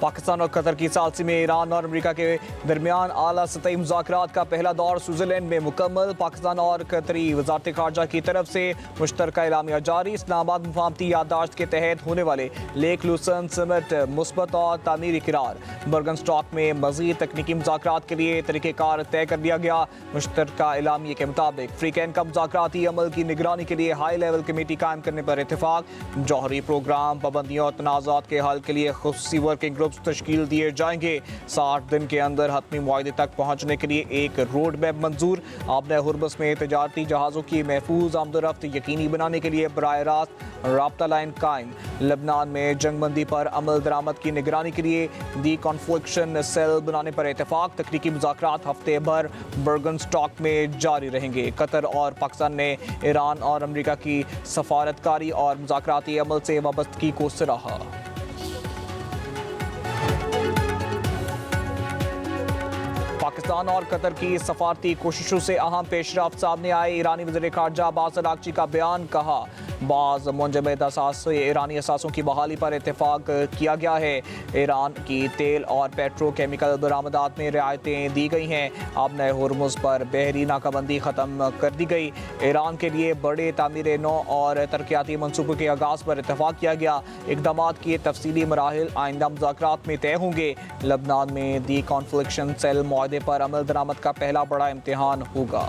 पाकिस्तान और कतर की सालसी में ईरान और अमेरिका के दरमियान आला सतही मुज़ाकरात का पहला दौर स्विट्ज़रलैंड में मुकम्मल। पाकिस्तान और कतरी वज़ारत ख़ारजा की तरफ से मुश्तरका एलामिया जारी। इस्लामाबाद मुफाहमती याददाश्त के तहत होने वाले लेक लूसन समिट मुस्बत और तामीरी करार। बर्गनस्टॉक में मज़ीद तकनीकी मुज़ाकरात के लिए तरीक़ेकार तय कर दिया गया। मुश्तरका एलामिया के मुताबिक फ्रीकैन का मुज़ाकराती अमल की निगरानी के लिए हाई लेवल कमेटी कायम करने पर इत्तेफाक। जौहरी प्रोग्राम पाबंदियों और तनाज़ात के हल के लिए खुसूसी वर्किंग ग्रुप्स तश्कील दिए जाएंगे। 60 दिन के अंदर हतमी मुआहदे तक पहुँचने के लिए एक रोड मैप मंजूर। आबना हुर्बस में तजारती जहाज़ों की महफूज आमदोरफ्त यकीनी बनाने के लिए बराह रास्त राब्ता लाइन कायम। लबनान में जंगबंदी पर अमल दरामद की निगरानी के लिए दी कॉन्फ्लिक्शन सेल बनाने पर इत्तेफाक। तकनीकी मुज़ाकरात हफ्ते भर बर्गनस्टॉक में जारी रहेंगे। कतर और पाकिस्तान ने ईरान और अमेरिका की सफारतकारी और मुज़ाकराती अमल से वाबस्तगी को सराहा। पाकिस्तान और कतर की सफारती कोशिशों से अहम पेशरफ्त सामने आए। ईरानी वज़ीर ख़ारजा अब्बास अराग़ची का बयान, कहा बाज़ मुंजमद असास ईरानी असासों की बहाली पर इत्तेफाक किया गया है। ईरान की तेल और पेट्रोकेमिकल बरामदात में रियायतें दी गई हैं। आबना हुर्मुज़ पर बहरी नाकाबंदी ख़त्म कर दी गई। ईरान के लिए बड़े तामीर नौ और तरक्याती मनसूबों के आगाज़ पर इत्तेफाक किया गया। इक़दामात के तफसीली मराहिल आइंदा मुज़ाकरात में तय होंगे। लबनान में दी कॉन्फ्लिक्शन सेल मुआहदे पर अमल दरामद का पहला बड़ा इम्तिहान होगा।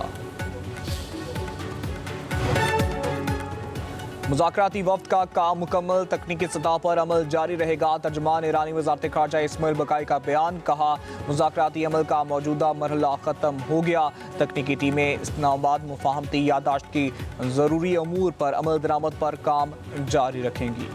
मुज़ाकराती वफ़्द का काम मुकम्मल। तकनीकी सतह पर अमल जारी रहेगा। तर्जुमान ईरानी वज़ारत ख़ारजा इस्माइल बकाई का बयान, कहा मुज़ाकराती अमल का मौजूदा मरहला ख़त्म हो गया। तकनीकी टीमें इस्लामाबाद मुफाहमती याददाश्त की ज़रूरी अमूर पर अमल दरामद पर काम जारी रखेंगी।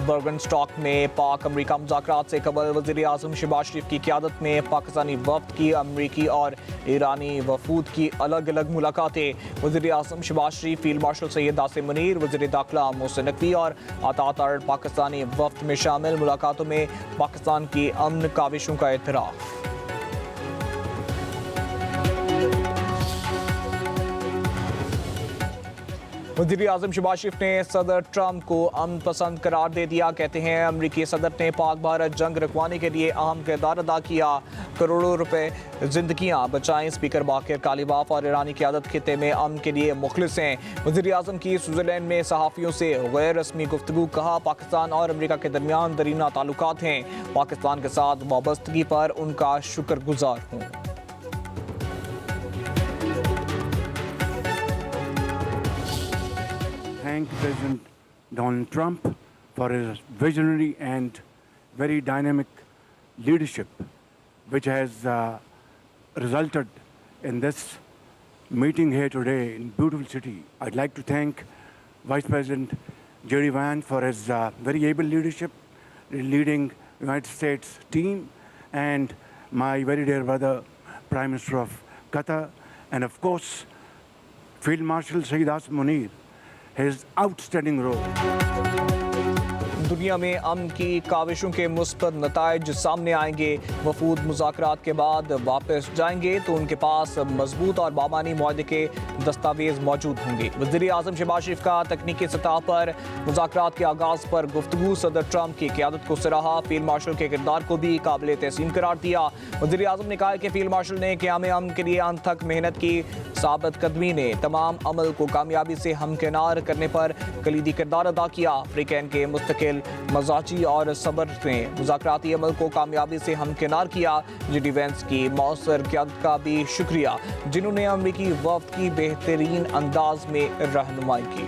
बर्गनस्टॉक में पाक अमरीका मुज़ाकरात से कबल वज़ीर आज़म शहबाज शरीफ की क़यादत में पाकिस्तानी वफ़द की अमरीकी और ईरानी वफूद की अलग अलग मुलाकातें। वज़ीर आज़म शहबाज शरीफ, फील्ड मार्शल सैयद आसिम मुनीर, वज़ीर दाखिला मोहसिन नकवी और अतातुर्क पाकिस्तानी वफ़द में शामिल। मुलाकातों में पाकिस्तान की अमन काविशों का एतराफ़। वज़ीर आज़म शहबाज शरीफ ने सदर ट्रंप को अमन पसंद करार दे दिया। कहते हैं अमरीकी सदर ने पाक भारत जंग रुकवाने के लिए अहम किरदार अदा किया। करोड़ों रुपए जिंदगियां बचाएं। स्पीकर बाकिर कालीबाफ और ईरानी क़यादत खित्ते में अमन के लिए मुखलिस हैं। वज़ीर आज़म की स्विट्ज़रलैंड में सहाफ़ियों से गैर रस्मी गुफ्तगू, कहा पाकिस्तान और अमरीका के दरमियान दरीना ताल्लुकात हैं। पाकिस्तान के साथ वाबस्तगी पर उनका शुक्रगुजार हूँ। Thank President Donald Trump for his visionary and very dynamic leadership, which has resulted in this meeting here today in beautiful city. I'd like to thank Vice President Jerry Vance for his very able leadership, leading United States team, and my very dear brother, Prime Minister of Qatar, and of course, Field Marshal Sayyid Asim Munir, his outstanding role. दुनिया में अमन की काविशों के मुस्बत नताइज सामने आएंगे। वफूद मुज़ाकरात के बाद वापस जाएंगे तो उनके पास मजबूत और बामानी मुआहदे के दस्तावेज मौजूद होंगे। वज़ीर आज़म शहबाज शरीफ का तकनीकी सतह पर मुज़ाकरात के आगाज़ पर गुफ्तगू। सदर ट्रंप की क़यादत को सराहा। फील्ड मार्शल के किरदार को भी काबिल तहसीन करार दिया। वज़ीर आज़म ने कहा कि फील्ड मार्शल ने क़याम अमन के लिए अंत तक मेहनत की। साबित कदमी ने तमाम अमल को कामयाबी से हमकिनार करने पर कलीदी किरदार अदा किया। अफ्रीकन के मुस्तकिल मजाजी और सब्र ने मुज़ाकराती अमल को कामयाबी से हमकिनार किया। जी वेंस की मौसर क़यादत का भी शुक्रिया, जिन्होंने अमरीकी वफ़द की बेहतरीन अंदाज में रहनुमाई की।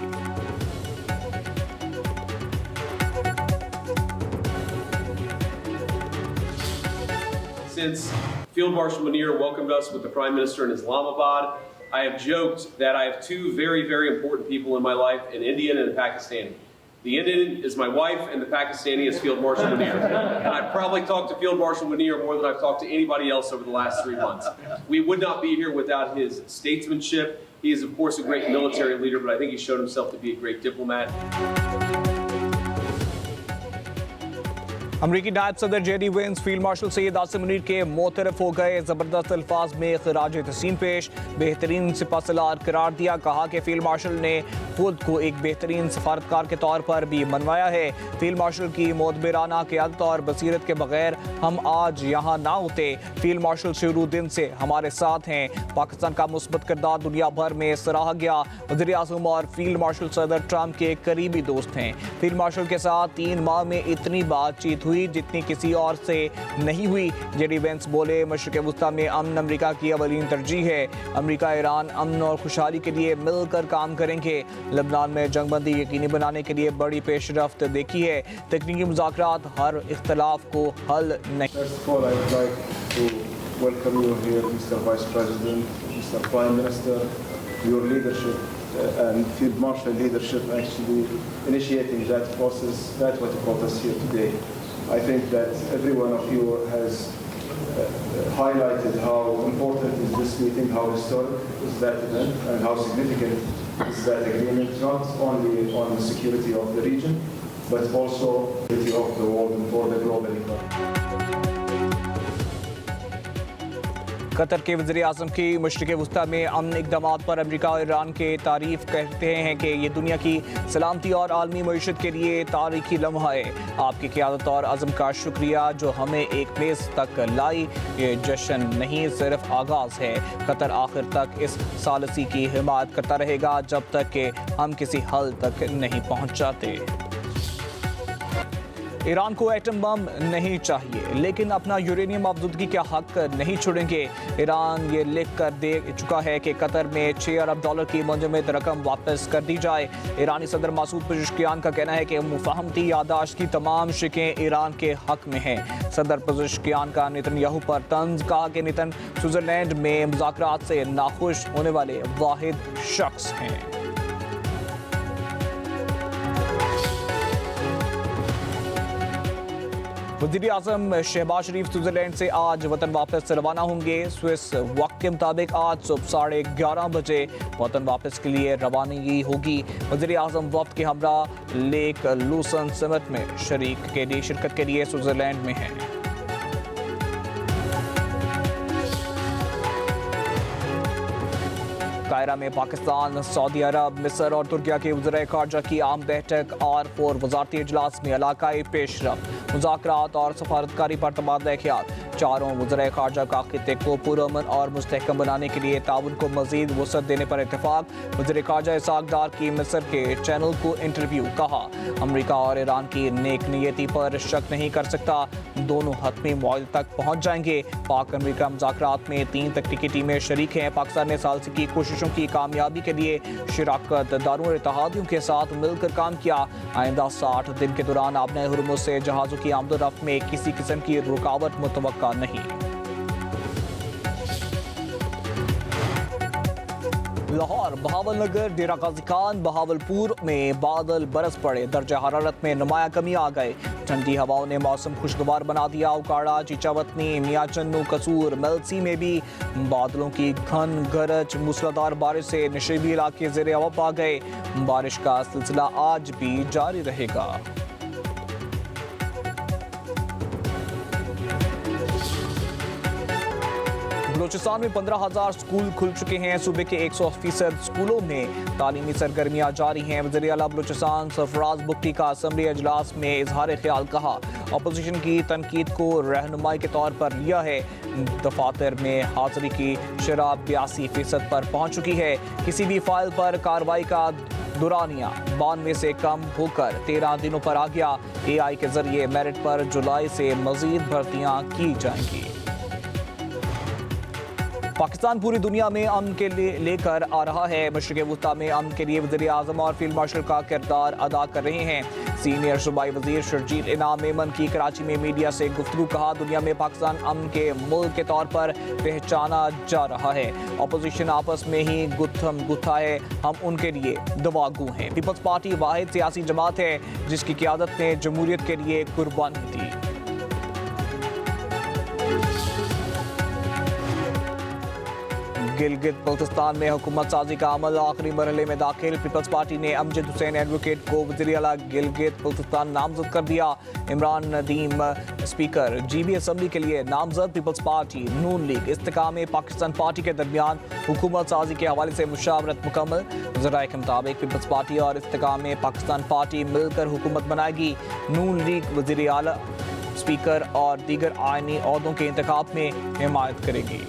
Since Field Marshal Munir welcomed us with the Prime Minister in Islamabad, I have joked that I have two very, very important people in my life, an Indian and a Pakistani. The Indian is my wife, and the Pakistani is Field Marshal Munir. And I've probably talked to Field Marshal Munir more than I've talked to anybody else over the last 3 months. We would not be here without his statesmanship. He is, of course, a great military leader, but I think he showed himself to be a great diplomat. अमरीकी नायब सदर JD Vance field marshal Syed Asim Munir के मोतरफ हो गए। जबरदस्त अल्फाज में खराज तस्लीम पेश, बेहतरीन सिपहसालार करार दिया। कहा कि फील्ड मार्शल ने खुद को एक बेहतरीन सफारतकार के तौर पर भी मनवाया है। फील्ड मार्शल की मोतबराना क़यादत और बसीरत के बगैर हम आज यहाँ ना होते। फील्ड मार्शल शुरू दिन से हमारे साथ हैं। पाकिस्तान का मुस्बत किरदार दुनिया भर में सराहा गया। वज़ीर आज़म और फील्ड मार्शल सदर ट्रंप के करीबी दोस्त हैं। फील्ड मार्शल के साथ 3 माह में इतनी बातचीत हुई जितनी किसी और से नहीं हुई। जेडी वेंस बोले, मशरिक़ वुस्ता में अमन अमरीका की अवलीन तरजीह है। अमरीका ईरान अमन और खुशहाली के लिए मिलकर काम करेंगे। लबनान में जंगबंदी यकीनी बनाने के लिए बड़ी पेशरफ्त देखी है। तकनीकी मुज़ाकरात हर इख्तलाफ को हल नहीं। First of all, I would like to welcome you here, Mr. Vice President, Mr. Prime Minister, your leadership and Field Marshal leadership actually initiating that process. That's what brought us here today. I think that every one of you has highlighted how important is this meeting, how historic is that event, and how significant is that agreement, not only on the security of the region, but also security of the world and for the global economy. Qatar के वज़ीर आज़म की मशरिक़ वुस्ता में अमन इक़दामात पर अमरीका और Iran के तारीफ़ कहते हैं कि ये दुनिया की सलामती और आलमी मईशत के लिए तारीख़ी लम्हा है। आपकी क़यादत और अज़म का शुक्रिया जो हमें एक मेज़ तक लाई। ये जश्न नहीं सिर्फ आगाज़ है। कतर आखिर तक इस सालसी की हिमायत करता रहेगा जब तक कि हम किसी हल तक नहीं पहुँच जाते। ईरान को एटम बम नहीं चाहिए, लेकिन अपना यूरेनियम आबदूदगी का हक नहीं छोड़ेंगे। ईरान ये लिख कर दे चुका है कि कतर में $6 अरब की मुंजमद रकम वापस कर दी जाए। ईरानी सदर मसूद पेज़ेश्कियान का कहना है कि मुफाहमती यादाश्त की तमाम शिकें ईरान के हक में हैं। सदर पेज़ेश्कियान का नेतन्याहू पर तंज, कहा कि नेतन स्विट्ज़रलैंड में मुज़ाकरात से नाखुश होने वाले वाहिद शख्स हैं। वज़ीर आज़म शहबाज शरीफ स्विट्ज़रलैंड से आज वतन वापस रवाना होंगे। स्विस वक्त के मुताबिक आज सुबह 11:30 बजे वतन वापस के लिए रवानगी होगी। वज़ीर आज़म वक्त के हमरा लेक लूसन समिट में शिरकत के लिए स्विट्ज़रलैंड में हैं। कायरा में पाकिस्तान, सऊदी अरब, मिस्र और तुर्किया के वज़ीर ख़ारजा की आम बैठक। R4 वज़ारती इजलास में इलाकाई पेशरफ्त, मुज़ाकरात और सफारतकारी पर तबादला ख्याल। चारों वज़ीर ख़ारजा का खित्ते को पुरअमन और मुस्तहकम बनाने के लिए ताउन को मज़ीद वसअत देने पर इत्तेफाक। वज़ीर ख़ारजा इसहाक डार की मिस्र के चैनल को इंटरव्यू। कहा, अमरीका और ईरान की नेक नीयती पर शक नहीं कर सकता। दोनों हतमी मुआहदे तक पहुँच जाएंगे। पाक अमरीका मुज़ाकरात में 3 तकनीकी टीमें शरीक हैं। पाकिस्तान ने सालसी की कोशिशों की कामयाबी के लिए शिराकत दारों और इत्तेहादियों के साथ मिलकर काम किया। आइंदा 60 दिन के दौरान आबने हुर्मुज़ से जहाज़ों की आमदोरफ्त में किसी किस्म की रुकावट मुतवक्का नहीं। लाहौर, बहावलनगर, डेरा गाजी खान, बहावलपुर में बादल बरस पड़े। दर्जा हरारत में नुमाया कमी आ गए। ठंडी हवाओं ने मौसम खुशगवार बना दिया। उकाड़ा, चीचावतनी, मियाँ चन्नू, कसूर, मेलसी में भी बादलों की घन गरज मूसलाधार बारिश से नशीबी इलाके ज़ेरे हवा आ गए। बारिश का सिलसिला आज भी जारी रहेगा। बलूचिस्तान में 15,000 स्कूल खुल चुके हैं। सूबे के 100% स्कूलों में तालीमी सरगर्मियाँ जारी हैं। वज़ीर आला बलूचिस्तान सरफराज बुगटी का असम्बली अजलास में इजहार ख्याल। कहा, अपोजिशन की तनकीद को रहनुमाई के तौर पर लिया है। दफातर में हाजिरी की शराब 82% पर पहुँच चुकी है। किसी भी फाइल पर कार्रवाई का दुरानिया 92 से कम होकर 13 दिनों पर आ गया। AI के जरिए मेरिट पर जुलाई से मजीद भर्तियाँ की जाएंगी। पाकिस्तान पूरी दुनिया में अमन के लिए लेकर आ रहा है। मशरिक़ वुस्ता में अमन के लिए वज़ीर आज़म और फील्ड मार्शल का किरदार अदा कर रहे हैं। सीनियर सूबाई वज़ीर शर्जील इनाम मेमन की कराची में मीडिया से गुफ्तगू। कहा, दुनिया में पाकिस्तान अमन के मुल्क के तौर पर पहचाना जा रहा है। अपोजिशन आपस में ही गुत्थम गुत्था है। हम उनके लिए दुआगू हैं। पीपल्स पार्टी वाहिद सियासी जमात है जिसकी क़यादत ने जमहूरियत के लिए कुर्बानी दी। गिलगित बल्तिस्तान में हुकूमत साजी का अमल आखिरी मरहले में दाखिल। पीपल्स पार्टी ने अमजद हुसैन एडवोकेट को वज़ीर आला गिलगित बल्तिस्तान नामजद कर दिया। Imran Nadeem speaker GB assembly के लिए नामजद। पीपल्स पार्टी, नून लीग, इस्तेकाम पाकिस्तान पार्टी के दरमियान हुकूमत साजी के हवाले से मुशावरत मुकम्मल। ज़राए के मुताबिक पीपल्स पार्टी और इस्तेकाम पाकिस्तान पार्टी मिलकर हुकूमत बनाएगी। नून लीग वज़ीर आला, स्पीकर और दीगर आईनी ओहदों के इंतखाब में हिमायत करेगी।